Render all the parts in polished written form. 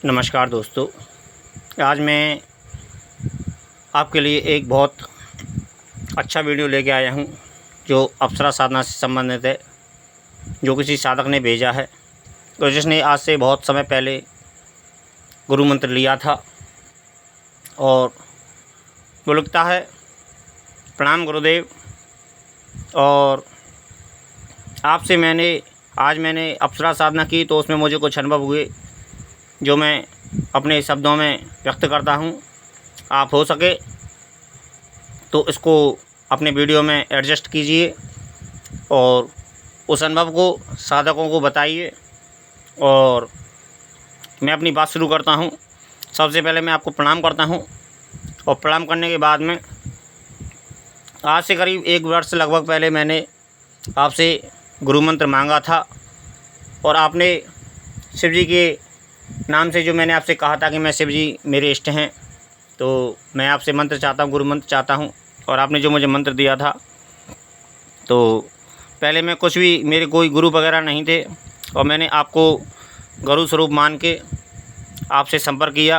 नमस्कार दोस्तों, आज मैं आपके लिए एक बहुत अच्छा वीडियो लेके आया हूँ जो अप्सरा साधना से संबंधित है, जो किसी साधक ने भेजा है। तो जिसने आज से बहुत समय पहले गुरु मंत्र लिया था और वो लिखता है, प्रणाम गुरुदेव। और आपसे आज मैंने अप्सरा साधना की तो उसमें मुझे कुछ अनुभव हुए जो मैं अपने शब्दों में व्यक्त करता हूँ। आप हो सके तो इसको अपने वीडियो में एडजस्ट कीजिए और उस अनुभव को साधकों को बताइए। और मैं अपनी बात शुरू करता हूँ। सबसे पहले मैं आपको प्रणाम करता हूँ और प्रणाम करने के बाद में आज से करीब 1 वर्ष लगभग पहले मैंने आपसे गुरु मंत्र मांगा था और आपने शिव जी के नाम से जो मैंने आपसे कहा था कि मैं शिव जी मेरे इष्ट हैं, तो मैं आपसे मंत्र चाहता हूँ, गुरु मंत्र चाहता हूँ। और आपने जो मुझे मंत्र दिया था, तो पहले मैं कुछ भी, मेरे कोई गुरु वगैरह नहीं थे और मैंने आपको गुरु स्वरूप मान के आपसे संपर्क किया।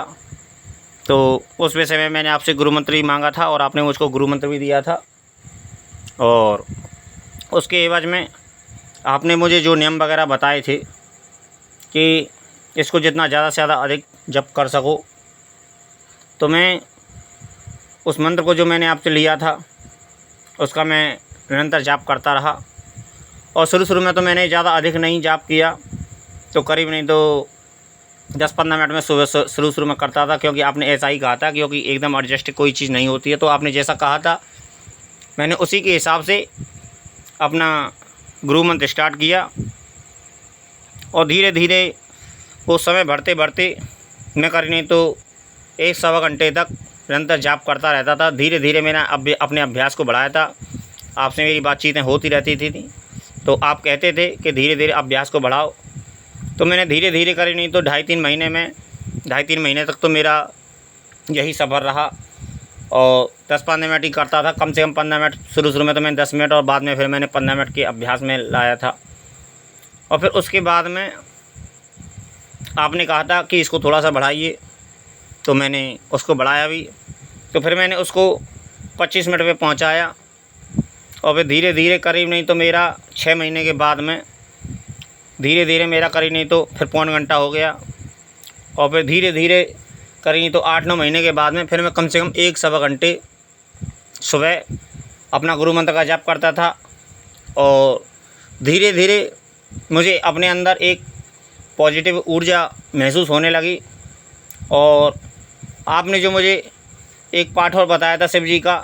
तो उस विषय में मैंने आपसे गुरु मंत्र ही मांगा था और आपने मुझको गुरु मंत्र भी दिया था। और उसके एवज में आपने मुझे जो नियम वगैरह बताए थे कि इसको जितना ज़्यादा से ज़्यादा अधिक जप कर सको, तो मैं उस मंत्र को जो मैंने आपसे लिया था उसका मैं निरंतर जाप करता रहा। और शुरू में तो मैंने ज़्यादा अधिक नहीं जाप किया, तो करीब नहीं तो 10-15 मिनट में सुबह शुरू में करता था, क्योंकि आपने ऐसा ही कहा था, क्योंकि एकदम एडजस्ट कोई चीज़ नहीं होती है। तो आपने जैसा कहा था मैंने उसी के हिसाब से अपना गुरु मंत्र स्टार्ट किया। और धीरे धीरे वो समय बढ़ते बढ़ते मैं करीब नहीं तो 1-1.25 घंटे तक निरंतर जाप करता रहता था। धीरे धीरे मैंने अपने अभ्यास को बढ़ाया था। आपसे मेरी बातचीतें होती रहती थी, तो आप कहते थे कि धीरे धीरे अभ्यास को बढ़ाओ। तो मैंने धीरे धीरे करीब नहीं तो 2.5-3 महीने तक तो मेरा यही सफ़र रहा। और 10-15 मिनट ही करता था, कम से कम 15 मिनट। शुरू में तो मैंने 10 मिनट और बाद में फिर मैंने 15 मिनट के अभ्यास में लाया था। और फिर उसके बाद में आपने कहा था कि इसको थोड़ा सा बढ़ाइए, तो मैंने उसको बढ़ाया भी। तो फिर मैंने उसको 25 मिनट पे पहुंचाया। और फिर धीरे धीरे करीब नहीं तो मेरा 6 महीने के बाद में धीरे धीरे मेरा करीब नहीं तो फिर 1.25 घंटा हो गया। और फिर धीरे धीरे करीब नहीं तो 8-9 महीने के बाद में फिर मैं कम से कम 1-1.25 घंटे सुबह अपना गुरु मंत्र का जाप करता था। और धीरे धीरे मुझे अपने अंदर एक पॉजिटिव ऊर्जा महसूस होने लगी। और आपने जो मुझे एक पाठ और बताया था शिव जी का,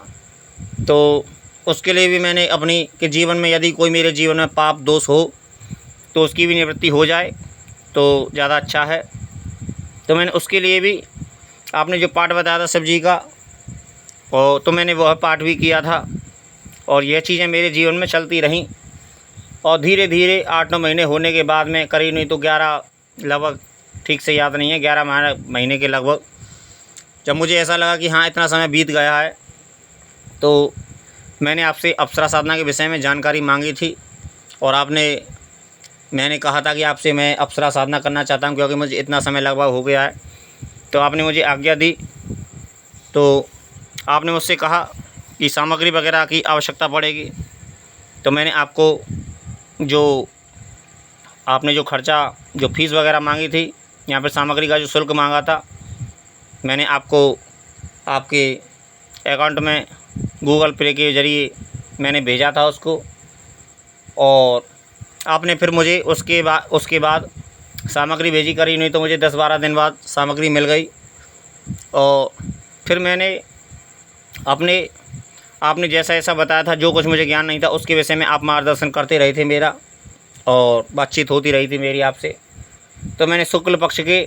तो उसके लिए भी मैंने अपनी के जीवन में यदि कोई मेरे जीवन में पाप दोष हो तो उसकी भी निवृत्ति हो जाए तो ज़्यादा अच्छा है। तो मैंने उसके लिए भी आपने जो पाठ बताया था शिव जी का, और तो मैंने वह पाठ भी किया था। और यह चीज़ें मेरे जीवन में चलती रहीं। और धीरे धीरे 8-9 महीने होने के बाद में करीब नहीं तो 11 लगभग, ठीक से याद नहीं है, 11 महीने के लगभग, जब मुझे ऐसा लगा कि हाँ इतना समय बीत गया है, तो मैंने आपसे अप्सरा साधना के विषय में जानकारी मांगी थी। और मैंने कहा था कि आपसे मैं अप्सरा साधना करना चाहता हूँ, क्योंकि मुझे इतना समय लगभग हो गया है। तो आपने मुझे आज्ञा दी। तो आपने मुझसे कहा कि सामग्री वगैरह की आवश्यकता पड़ेगी। तो मैंने आपको आपने जो खर्चा, जो फ़ीस वगैरह मांगी थी, यहाँ पर सामग्री का जो शुल्क मांगा था, मैंने आपको आपके अकाउंट में गूगल पे के ज़रिए मैंने भेजा था उसको। और आपने फिर मुझे उसके बाद सामग्री भेजी। करी नहीं तो मुझे 10-12 दिन बाद सामग्री मिल गई। और फिर मैंने आपने जैसा ऐसा बताया था, जो कुछ मुझे ज्ञान नहीं था उसके विषय में आप मार्गदर्शन करते रहे थे मेरा, और बातचीत होती रही थी मेरी आपसे। तो मैंने शुक्ल पक्ष के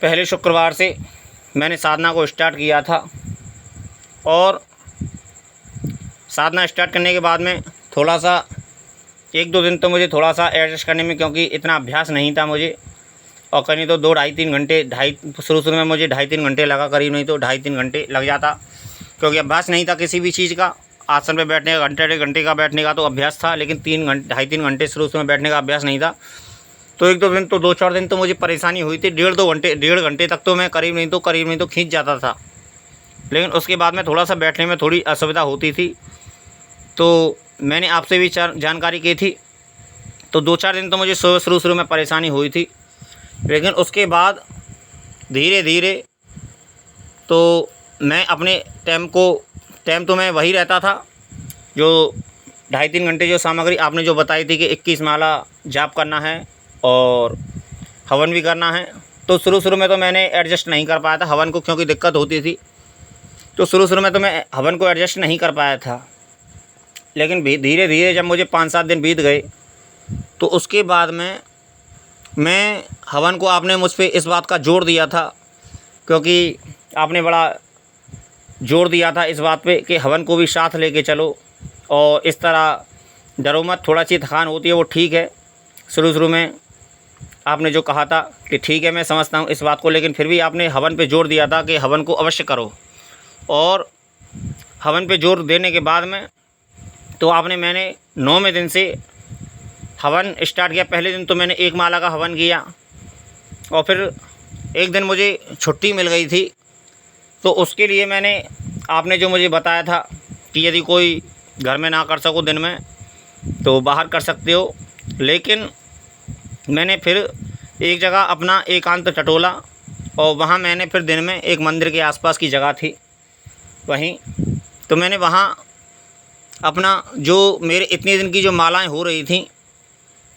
पहले शुक्रवार से मैंने साधना को स्टार्ट किया था। और साधना स्टार्ट करने के बाद में थोड़ा सा 1-2 दिन तो मुझे थोड़ा सा एडजस्ट करने में, क्योंकि इतना अभ्यास नहीं था मुझे। और कहीं तो 2-2.5-3 घंटे शुरू में मुझे 2.5-3 घंटे लगा, करीब नहीं तो 2.5-3 घंटे लग जाता, क्योंकि अभ्यास नहीं था किसी भी चीज़ का। आसन पे बैठने का, घंटे 1 घंटे का बैठने का तो अभ्यास था, लेकिन 2.5-3 घंटे शुरू में बैठने का अभ्यास नहीं था। तो एक दो दिन तो 2-4 दिन तो मुझे परेशानी हुई थी। डेढ़ घंटे तक तो मैं करीब नहीं तो खींच जाता था। लेकिन उसके बाद में थोड़ा सा बैठने में थोड़ी असुविधा होती थी, तो मैंने आपसे भी जानकारी की थी। तो 2-4 दिन तो मुझे शुरू में परेशानी हुई थी, लेकिन उसके बाद धीरे धीरे तो मैं अपने टाइम तो मैं वही रहता था जो 2.5-3 घंटे जो सामग्री आपने जो बताई थी कि 21 माला जाप करना है और हवन भी करना है। तो शुरू में तो मैंने एडजस्ट नहीं कर पाया था हवन को, क्योंकि दिक्कत होती थी। तो शुरू में तो मैं हवन को एडजस्ट नहीं कर पाया था। लेकिन धीरे धीरे जब मुझे 5-7 दिन बीत गए, तो उसके बाद में मैं हवन को, आपने मुझ पे इस बात का जोर दिया था, क्योंकि आपने बड़ा जोर दिया था इस बात पे कि हवन को भी साथ लेके चलो और इस तरह डरो मत। थोड़ा सी थकान होती है वो ठीक है, शुरू में आपने जो कहा था कि ठीक है, मैं समझता हूँ इस बात को, लेकिन फिर भी आपने हवन पे जोर दिया था कि हवन को अवश्य करो। और हवन पे जोर देने के बाद में तो मैंने 9वें दिन से हवन स्टार्ट किया। पहले दिन तो मैंने 1 माला का हवन किया और फिर एक दिन मुझे छुट्टी मिल गई थी, तो उसके लिए मैंने, आपने जो मुझे बताया था कि यदि कोई घर में ना कर सको दिन में तो बाहर कर सकते हो। लेकिन मैंने फिर एक जगह अपना एकांत टटोला और वहाँ मैंने फिर दिन में एक मंदिर के आसपास की जगह थी वहीं, तो मैंने वहाँ अपना जो मेरे इतने दिन की जो मालाएं हो रही थी,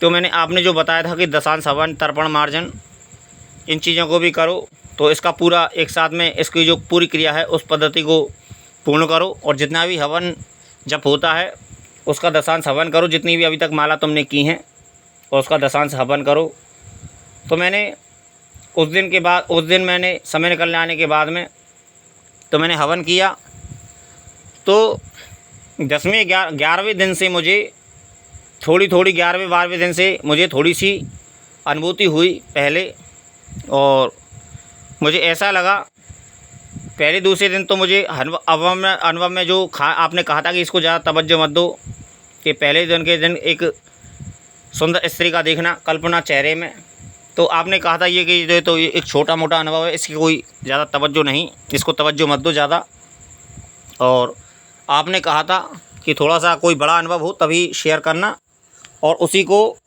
तो मैंने, आपने जो बताया था कि दशांश हवन, तर्पण, मार्जन, इन चीज़ों को भी करो, तो इसका पूरा एक साथ में इसकी जो पूरी क्रिया है उस पद्धति को पूर्ण करो। और जितना भी हवन जब होता है उसका दशांश हवन करो, जितनी भी अभी तक माला तुमने की हैं और उसका दशांश हवन करो। तो मैंने उस दिन मैंने समय निकलने आने के बाद में तो मैंने हवन किया। तो 11वें दिन से मुझे थोड़ी 11वें-12वें दिन से मुझे थोड़ी सी अनुभूति हुई पहले, और मुझे ऐसा लगा पहले दूसरे दिन तो मुझे अनुभव में जो आपने कहा था कि इसको ज़्यादा तवज्जो मत दो, कि पहले दिन के दिन एक सुंदर स्त्री का देखना कल्पना चेहरे में, तो आपने कहा था ये कि तो ये एक छोटा मोटा अनुभव है, इसकी कोई ज़्यादा तवज्जो नहीं, इसको तवज्जो मत दो ज़्यादा। और आपने कहा था कि थोड़ा सा कोई बड़ा अनुभव हो तभी शेयर करना, और उसी को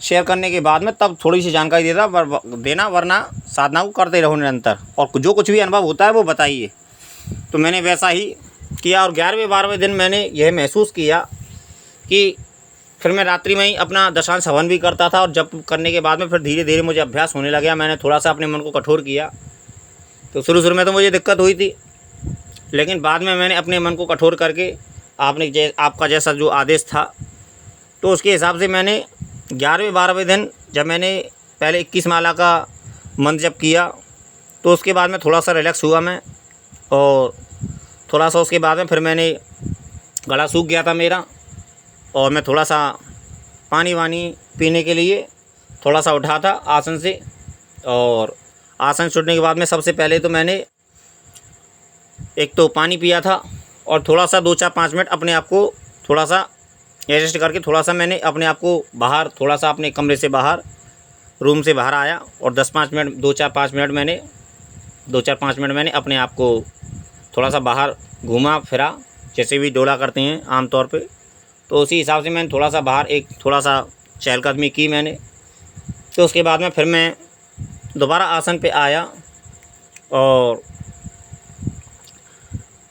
शेयर करने के बाद में तब थोड़ी सी जानकारी देना, वरना साधना को करते रहो निरंतर, और जो कुछ भी अनुभव होता है वो बताइए। तो मैंने वैसा ही किया, और 11वें-12वें दिन मैंने यह महसूस किया कि फिर मैं रात्रि में ही अपना दशांश हवन भी करता था, और जब करने के बाद में फिर धीरे धीरे मुझे अभ्यास होने लगा। मैंने थोड़ा सा अपने मन को कठोर किया। तो शुरू में तो मुझे दिक्कत हुई थी, लेकिन बाद में मैंने अपने मन को कठोर करके आपका जैसा जो आदेश था तो उसके हिसाब से मैंने 11वें-12वें दिन जब मैंने पहले 21 माला का मंत्र जप किया, तो उसके बाद में थोड़ा सा रिलैक्स हुआ मैं, और थोड़ा सा उसके बाद में फिर मैंने, गला सूख गया था मेरा, और मैं थोड़ा सा पानी वानी पीने के लिए थोड़ा सा उठा था आसन से। और आसन छूटने के बाद में सबसे पहले तो मैंने एक तो पानी पिया था, और थोड़ा सा 2-4-5 मिनट अपने आप को थोड़ा सा एडजस्ट करके थोड़ा सा मैंने अपने आप को बाहर, थोड़ा सा अपने कमरे से बाहर, रूम से बाहर आया, और 2-4-5 मिनट मैंने अपने आप को थोड़ा सा बाहर घूमा फिरा, जैसे भी डोला करते हैं आम तौर पे। तो उसी हिसाब से मैंने थोड़ा सा बाहर थोड़ा सा चहलकदमी की मैंने। तो उसके बाद में फिर मैं दोबारा आसन पे आया, और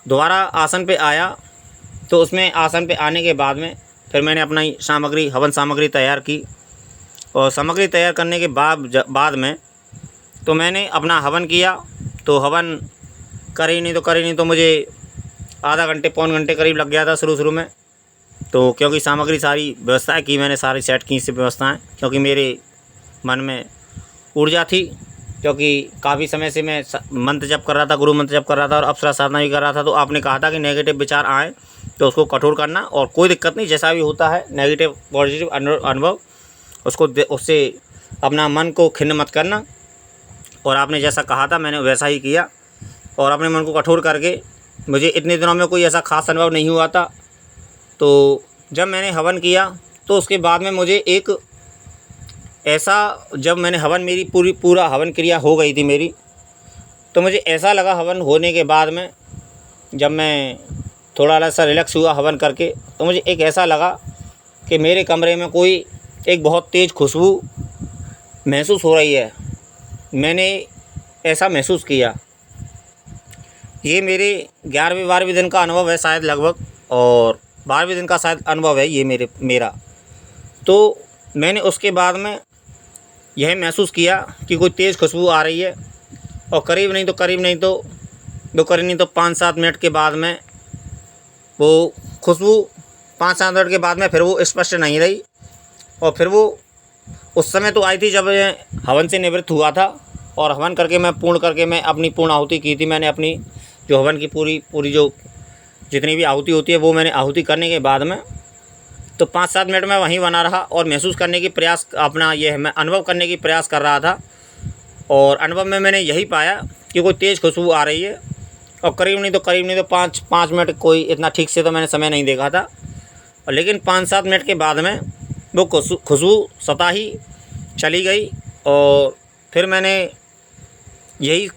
दोबारा आसन पे आया, तो उसमें आसन पे आने के बाद में फिर मैंने अपना हवन सामग्री तैयार की, और सामग्री तैयार करने के बाद में तो मैंने अपना हवन किया। तो हवन करी नहीं तो मुझे आधा घंटे पौन घंटे करीब लग गया था शुरू में। तो क्योंकि सामग्री सारी व्यवस्थाएं की मैंने, सारी सेट की से व्यवस्थाएं, क्योंकि मेरे मन में ऊर्जा थी, क्योंकि काफ़ी समय से मैं मंत्र जप कर रहा था, गुरु मंत्र जप कर रहा था, और अप्सरा साधना भी कर रहा था। तो आपने कहा था कि नेगेटिव विचार आए तो उसको कठोर करना, और कोई दिक्कत नहीं, जैसा भी होता है नेगेटिव पॉजिटिव अनुभव, उससे अपना मन को खिन्न मत करना। और आपने जैसा कहा था मैंने वैसा ही किया, और अपने मन को कठोर करके, मुझे इतने दिनों में कोई ऐसा ख़ास अनुभव नहीं हुआ था। तो जब मैंने हवन किया तो उसके बाद में मुझे एक ऐसा जब मैंने हवन मेरी पूरा हवन क्रिया हो गई थी मेरी, तो मुझे ऐसा लगा हवन होने के बाद में जब मैं थोड़ा सा रिलैक्स हुआ हवन करके, तो मुझे एक ऐसा लगा कि मेरे कमरे में कोई एक बहुत तेज़ खुशबू महसूस हो रही है। मैंने ऐसा महसूस किया। ये मेरे 11वें-12वें दिन का अनुभव है शायद लगभग, और 12वें दिन का शायद अनुभव है ये मेरा। तो मैंने उसके बाद में यह महसूस किया कि कोई तेज़ खुशबू आ रही है, और करीब नहीं तो 5-7 मिनट के बाद में वो खुशबू 5-7 मिनट के बाद में फिर वो स्पष्ट नहीं रही। और फिर वो उस समय तो आई थी जब मैं हवन से निवृत्त हुआ था, और हवन करके मैं पूर्ण करके मैं अपनी पूर्ण आहुति की थी। मैंने अपनी जो हवन की पूरी जो जितनी भी आहुति होती है वो मैंने आहुति करने के बाद में तो 5-7 मिनट में वहीं बना रहा और महसूस करने की प्रयास मैं अनुभव करने की प्रयास कर रहा था। और अनुभव में मैंने यही पाया कि कोई तेज़ खुशबू आ रही है, और करीब नहीं तो 5 मिनट, कोई इतना ठीक से तो मैंने समय नहीं देखा था, और लेकिन 5-7 मिनट के बाद में वो खुशबू स्वतः ही चली गई। और फिर मैंने यही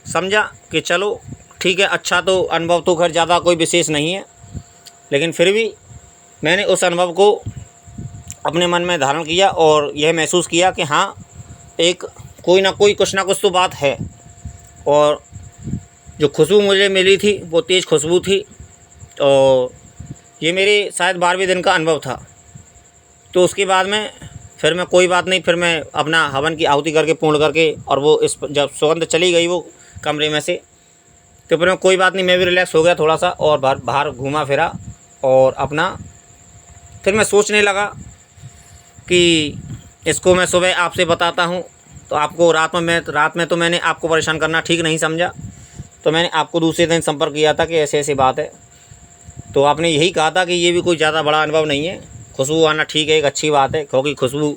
समझा कि चलो ठीक है, अच्छा तो अनुभव तो खैर ज़्यादा कोई विशेष नहीं है, लेकिन फिर भी मैंने उस अनुभव को अपने मन में धारण किया और यह महसूस किया कि हाँ, एक कोई ना कोई कुछ ना कुछ तो बात है। और जो खुशबू मुझे मिली थी वो तेज़ खुशबू थी, और ये मेरे शायद 12वें दिन का अनुभव था। तो उसके बाद में फिर मैं कोई बात नहीं, फिर मैं अपना हवन की आहुति करके पूर्ण करके, और वो जब सुगंध चली गई वो कमरे में से, तो फिर मैं कोई बात नहीं, मैं भी रिलैक्स हो गया थोड़ा सा, और बाहर घूमा फिरा, और अपना फिर मैं सोचने लगा कि इसको मैं सुबह आपसे बताता हूँ। तो आपको रात में तो मैंने आपको परेशान करना ठीक नहीं समझा, तो मैंने आपको दूसरे दिन संपर्क किया था कि ऐसी बात है। तो आपने यही कहा था कि ये भी कोई ज़्यादा बड़ा अनुभव नहीं है, खुशबू आना ठीक है, एक अच्छी बात है, क्योंकि खुशबू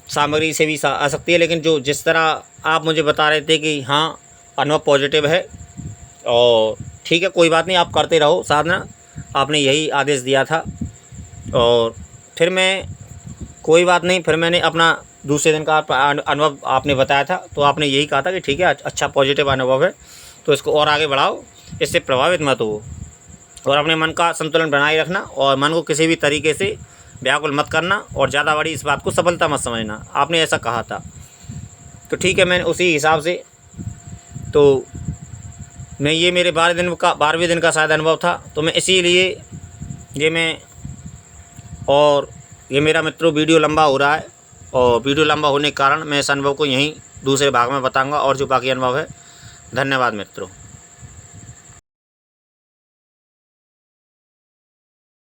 सामग्री से भी आ सकती है। लेकिन जिस तरह आप मुझे बता रहे थे कि हाँ, अनुभव पॉजिटिव है, और ठीक है, कोई बात नहीं, आप करते रहो साधना, आपने यही आदेश दिया था। और फिर मैं कोई बात नहीं, फिर मैंने अपना दूसरे दिन का अनुभव आपने बताया था, तो आपने यही कहा था कि ठीक है, अच्छा पॉजिटिव अनुभव है, तो इसको और आगे बढ़ाओ, इससे प्रभावित मत हो, और अपने मन का संतुलन बनाए रखना, और मन को किसी भी तरीके से व्याकुल मत करना, और ज़्यादा बड़ी इस बात को सफलता मत समझना, आपने ऐसा कहा था। तो ठीक है, मैंने उसी हिसाब से, तो मैं ये मेरे 12वें दिन का शायद अनुभव था, तो मैं इसीलिए ये मेरा मित्रों वीडियो लंबा हो रहा है, और वीडियो लंबा होने के कारण मैं इस अनुभव को यहीं दूसरे भाग में बताऊंगा, और जो बाकी अनुभव है। धन्यवाद मित्रों।